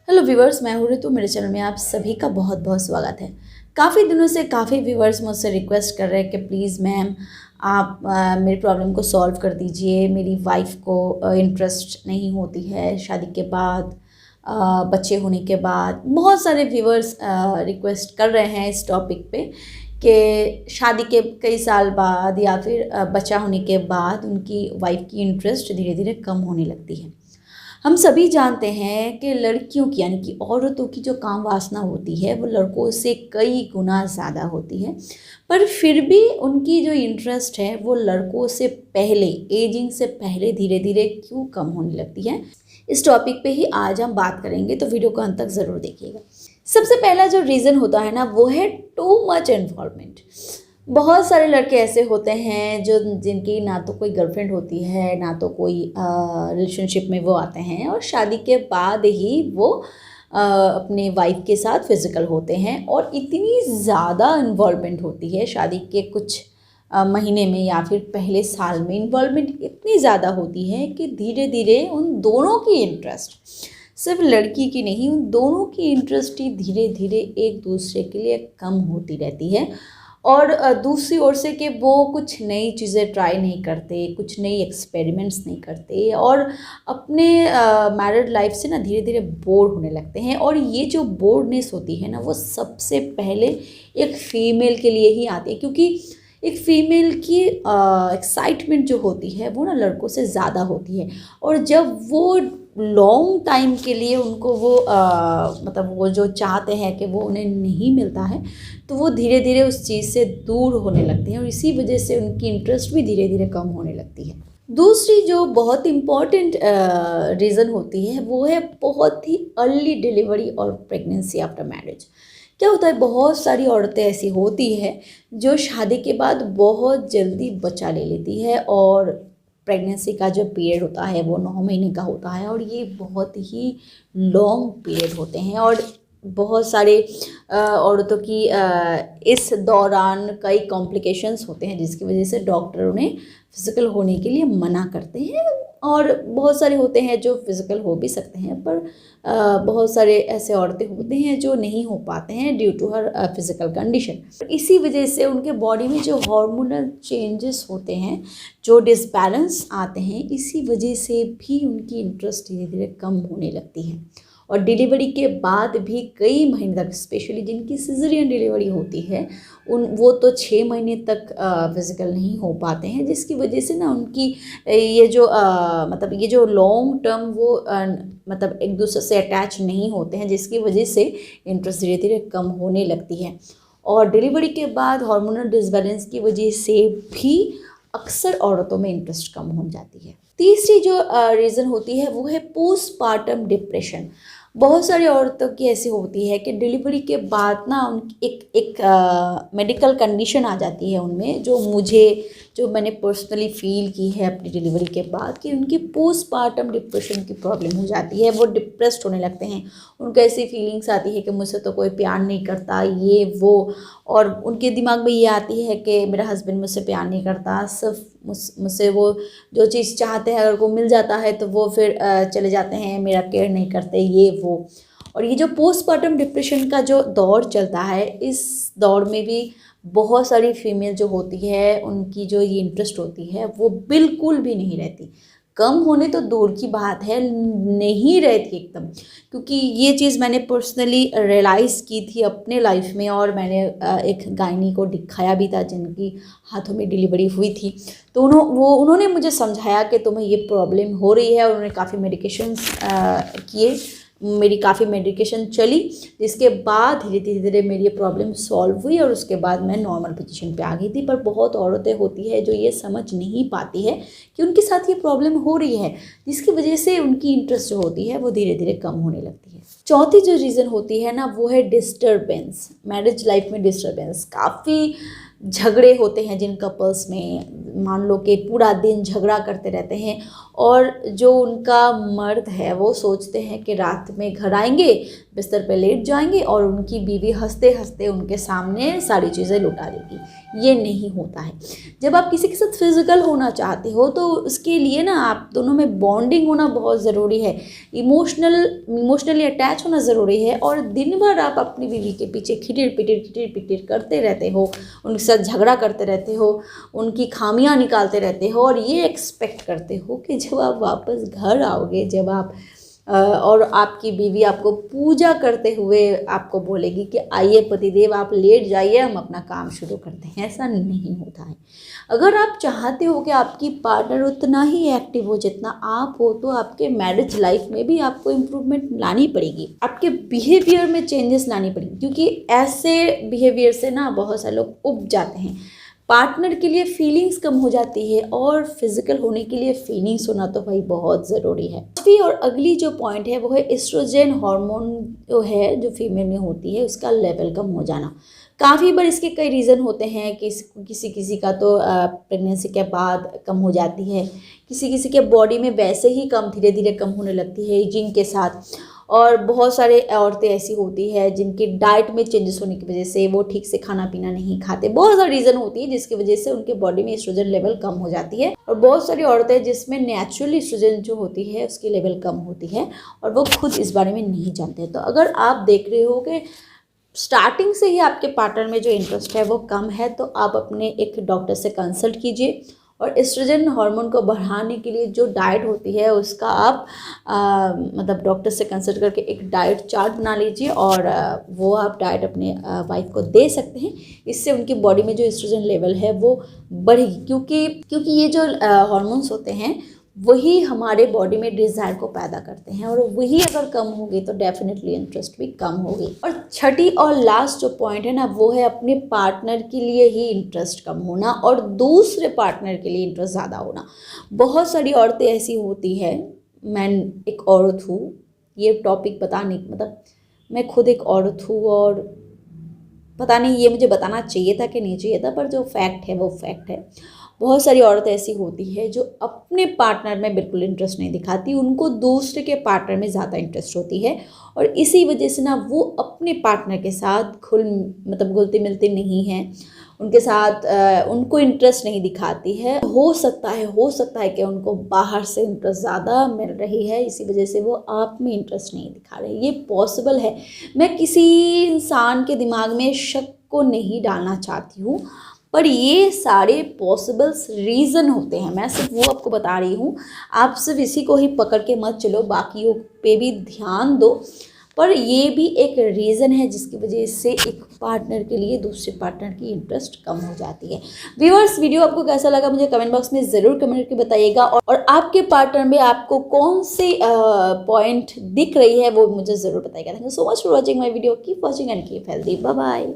Hello viewers, मैं हूँ ऋतु। मेरे चैनल में आप सभी का बहुत बहुत स्वागत है। काफ़ी दिनों से काफ़ी व्यूवर्स मुझसे रिक्वेस्ट कर रहे हैं कि प्लीज़ मैम आप मेरी प्रॉब्लम को सॉल्व कर दीजिए। मेरी वाइफ को इंटरेस्ट नहीं होती है शादी के बाद, बच्चे होने के बाद। बहुत सारे व्यूवर्स रिक्वेस्ट कर रहे हैं इस टॉपिक पे कि शादी के कई साल बाद या फिर बच्चा होने के बाद उनकी वाइफ की इंटरेस्ट धीरे धीरे कम होने लगती है। हम सभी जानते हैं कि लड़कियों की यानी कि औरतों की जो काम वासना होती है वो लड़कों से कई गुना ज़्यादा होती है, पर फिर भी उनकी जो इंटरेस्ट है वो लड़कों से पहले, एजिंग से पहले धीरे धीरे क्यों कम होने लगती है। इस टॉपिक पे ही आज हम बात करेंगे, तो वीडियो को अंत तक ज़रूर देखिएगा। सबसे पहला जो रीज़न होता है ना वो है टू मच इन्वॉल्वमेंट। बहुत सारे लड़के ऐसे होते हैं जो जिनकी ना तो कोई गर्लफ्रेंड होती है ना तो कोई रिलेशनशिप में वो आते हैं, और शादी के बाद ही वो अपने वाइफ के साथ फिज़िकल होते हैं, और इतनी ज़्यादा इन्वॉल्वमेंट होती है शादी के कुछ महीने में या फिर पहले साल में। इन्वॉल्वमेंट इतनी ज़्यादा होती है कि धीरे धीरे उन दोनों की इंटरेस्ट, सिर्फ लड़की की नहीं, उन दोनों की इंटरेस्ट ही धीरे धीरे एक दूसरे के लिए कम होती रहती है। और दूसरी ओर से कि वो कुछ नई चीज़ें ट्राई नहीं करते, कुछ नई एक्सपेरिमेंट्स नहीं करते, और अपने मैरिड लाइफ से ना धीरे धीरे बोर होने लगते हैं। और ये जो बोर्डनेस होती है ना वो सबसे पहले एक फ़ीमेल के लिए ही आती है, क्योंकि एक फ़ीमेल की एक्साइटमेंट जो होती है वो ना लड़कों से ज़्यादा होती है। और जब वो लॉन्ग टाइम के लिए उनको वो मतलब वो जो चाहते हैं कि वो उन्हें नहीं मिलता है, तो वो धीरे धीरे उस चीज़ से दूर होने लगते हैं, और इसी वजह से उनकी इंटरेस्ट भी धीरे धीरे कम होने लगती है। दूसरी जो बहुत इम्पॉर्टेंट रीज़न होती है वो है बहुत ही अर्ली डिलीवरी और प्रेगनेंसी आफ्टर मैरिज। क्या होता है, बहुत सारी औरतें ऐसी होती है जो शादी के बाद बहुत जल्दी बच्चा ले लेती है, और प्रेगनेंसी का जो पीरियड होता है वो 9 महीने का होता है, और ये बहुत ही लॉन्ग पीरियड होते हैं। और बहुत सारे औरतों की इस दौरान कई कॉम्प्लिकेशंस होते हैं, जिसकी वजह से डॉक्टर उन्हें फिज़िकल होने के लिए मना करते हैं। और बहुत सारे होते हैं जो फिज़िकल हो भी सकते हैं, पर बहुत सारे ऐसे औरतें होते हैं जो नहीं हो पाते हैं due to her physical condition. इसी वजह से उनके बॉडी में जो हार्मोनल चेंजेस होते हैं, जो डिसबैलेंस आते हैं, इसी वजह से भी उनकी इंटरेस्ट धीरे धीरे कम होने लगती है। और डिलीवरी के बाद भी कई महीने तक, स्पेशली जिनकी सिजेरियन डिलीवरी होती है, वो तो 6 महीने तक फिज़िकल नहीं हो पाते हैं, जिसकी वजह से ना उनकी ये जो मतलब ये जो लॉन्ग टर्म वो मतलब एक दूसरे से अटैच नहीं होते हैं, जिसकी वजह से इंटरेस्ट धीरे धीरे कम होने लगती है। और डिलीवरी के बाद हार्मोनल डिसबैलेंस की वजह से भी अक्सर औरतों में इंटरेस्ट कम हो जाती है। तीसरी जो रीज़न होती है वो है पोस्टपार्टम डिप्रेशन। बहुत सारी औरतों की ऐसी होती है कि डिलीवरी के बाद ना उन एक मेडिकल कंडीशन आ जाती है उनमें, जो मैंने पर्सनली फ़ील की है अपनी डिलीवरी के बाद, कि उनकी पोस्टपार्टम डिप्रेशन की प्रॉब्लम हो जाती है। वो डिप्रेस्ड होने लगते हैं, उनको ऐसी फीलिंग्स आती है कि मुझसे तो कोई प्यार नहीं करता, ये वो। और उनके दिमाग में ये आती है कि मेरा हस्बैंड मुझसे प्यार नहीं करता, सिर्फ मुझसे वो जो चीज़ चाहते हैं अगर वो मिल जाता है तो वो फिर चले जाते हैं, मेरा केयर नहीं करते, ये वो। और ये जो पोस्टपार्टम डिप्रेशन का जो दौर चलता है, इस दौर में भी बहुत सारी फीमेल जो होती है उनकी जो ये इंटरेस्ट होती है वो बिल्कुल भी नहीं रहती। कम होने तो दूर की बात है, नहीं रहती एकदम। क्योंकि ये चीज़ मैंने पर्सनली रियलाइज़ की थी अपने लाइफ में, और मैंने एक गायनी को दिखाया भी था जिनकी हाथों में डिलीवरी हुई थी। तो उन्होंने मुझे समझाया कि तुम्हें ये प्रॉब्लम हो रही है, और उन्होंने काफ़ी मेडिकेशंस किए, मेरी काफ़ी मेडिकेशन चली, जिसके बाद धीरे धीरे मेरी ये प्रॉब्लम सॉल्व हुई, और उसके बाद मैं नॉर्मल पोजीशन पे आ गई थी। पर बहुत औरतें होती है जो ये समझ नहीं पाती है कि उनके साथ ये प्रॉब्लम हो रही है, जिसकी वजह से उनकी इंटरेस्ट जो होती है वो धीरे धीरे कम होने लगती है। चौथी जो रीज़न होती है ना वो है डिस्टर्बेंस। मैरिज लाइफ में डिस्टर्बेंस, काफ़ी झगड़े होते हैं जिन कपल्स में, मान लो कि पूरा दिन झगड़ा करते रहते हैं, और जो उनका मर्द है वो सोचते हैं कि रात में घर आएंगे, बिस्तर पे लेट जाएंगे और उनकी बीवी हंसते हंसते उनके सामने सारी चीज़ें लुटा देगी। ये नहीं होता है। जब आप किसी के साथ फिजिकल होना चाहते हो तो उसके लिए ना आप दोनों में बॉन्डिंग होना बहुत ज़रूरी है, इमोशनली अटैच होना ज़रूरी है। और दिन भर आप अपनी बीवी के पीछे खिटिर पिटिर करते रहते हो, उनके साथ झगड़ा करते रहते हो, उनकी खामियां निकालते रहते हो, और ये एक्सपेक्ट करते हो कि जब आप वापस घर आओगे, जब आप और आपकी बीवी आपको पूजा करते हुए आपको बोलेगी कि आइए पतिदेव आप लेट जाइए, हम अपना काम शुरू करते हैं। ऐसा नहीं होता है। अगर आप चाहते हो कि आपकी पार्टनर उतना ही एक्टिव हो जितना आप हो, तो आपके मैरिज लाइफ में भी आपको इम्प्रूवमेंट लानी पड़ेगी, आपके बिहेवियर में चेंजेस लानी पड़ेगी, क्योंकि ऐसे बिहेवियर से ना बहुत सारे लोग उब जाते हैं। पार्टनर के लिए फीलिंग्स कम हो जाती है, और फिजिकल होने के लिए फीलिंग्स होना तो भाई बहुत ज़रूरी है। और अगली जो पॉइंट है वो है एस्ट्रोजन हार्मोन जो है, जो फीमेल में होती है, उसका लेवल कम हो जाना। काफ़ी बार इसके कई रीज़न होते हैं कि किसी का तो प्रेगनेंसी के बाद कम हो जाती है, किसी के बॉडी में वैसे ही कम धीरे धीरे कम होने लगती है एजिंग के साथ। और बहुत सारे औरतें ऐसी होती है जिनकी डाइट में चेंजेस होने की वजह से वो ठीक से खाना पीना नहीं खाते। बहुत सारी रीज़न होती है जिसकी वजह से उनके बॉडी में एस्ट्रोजन लेवल कम हो जाती है। और बहुत सारी औरतें जिसमें नेचुरली एस्ट्रोजन जो होती है उसकी लेवल कम होती है, और वो खुद इस बारे में नहीं जानते। तो अगर आप देख रहे हो कि स्टार्टिंग से ही आपके पार्टनर में जो इंटरेस्ट है वो कम है, तो आप अपने एक डॉक्टर से कंसल्ट कीजिए, और एस्ट्रोजन हार्मोन को बढ़ाने के लिए जो डाइट होती है उसका आप मतलब डॉक्टर से कंसल्ट करके एक डाइट चार्ट बना लीजिए, और वो आप डाइट अपने वाइफ को दे सकते हैं। इससे उनकी बॉडी में जो एस्ट्रोजन लेवल है वो बढ़ेगी, क्योंकि ये जो हार्मोन्स होते हैं वही हमारे बॉडी में डिज़ायर को पैदा करते हैं, और वही अगर कम होगी तो डेफिनेटली इंटरेस्ट भी कम होगी। और छठी और लास्ट जो पॉइंट है ना, वो है अपने पार्टनर के लिए ही इंटरेस्ट कम होना और दूसरे पार्टनर के लिए इंटरेस्ट ज़्यादा होना। बहुत सारी औरतें ऐसी होती है, मैं एक औरत हूँ, ये टॉपिक बताने मतलब मैं खुद एक औरत हूँ, और पता नहीं ये मुझे बताना चाहिए था कि नहीं चाहिए था, पर जो फैक्ट है वो फैक्ट है। बहुत सारी औरतें ऐसी होती है जो अपने पार्टनर में बिल्कुल इंटरेस्ट नहीं दिखाती, उनको दूसरे के पार्टनर में ज़्यादा इंटरेस्ट होती है, और इसी वजह से ना वो अपने पार्टनर के साथ घुलती मिलती नहीं है, उनके साथ उनको इंटरेस्ट नहीं दिखाती है। हो सकता है कि उनको बाहर से इंटरेस्ट ज़्यादा मिल रही है, इसी वजह से वो आप में इंटरेस्ट नहीं दिखा रहे। ये पॉसिबल है। मैं किसी इंसान के दिमाग में शक को नहीं डालना चाहती हूँ, पर ये सारे पॉसिबल्स रीज़न होते हैं। मैं सिर्फ वो आपको बता रही हूँ, आप सिर्फ इसी को ही पकड़ के मत चलो, बाकियों पे भी ध्यान दो। पर ये भी एक रीज़न है जिसकी वजह से एक पार्टनर के लिए दूसरे पार्टनर की इंटरेस्ट कम हो जाती है। व्यूअर्स, वीडियो आपको कैसा लगा मुझे कमेंट बॉक्स में ज़रूर कमेंट करके बताइएगा, और आपके पार्टनर में आपको कौन से पॉइंट दिख रही है वो मुझे ज़रूर बताइएगा। Thank you so much for watching my video. Keep watching and keep healthy. Bye bye.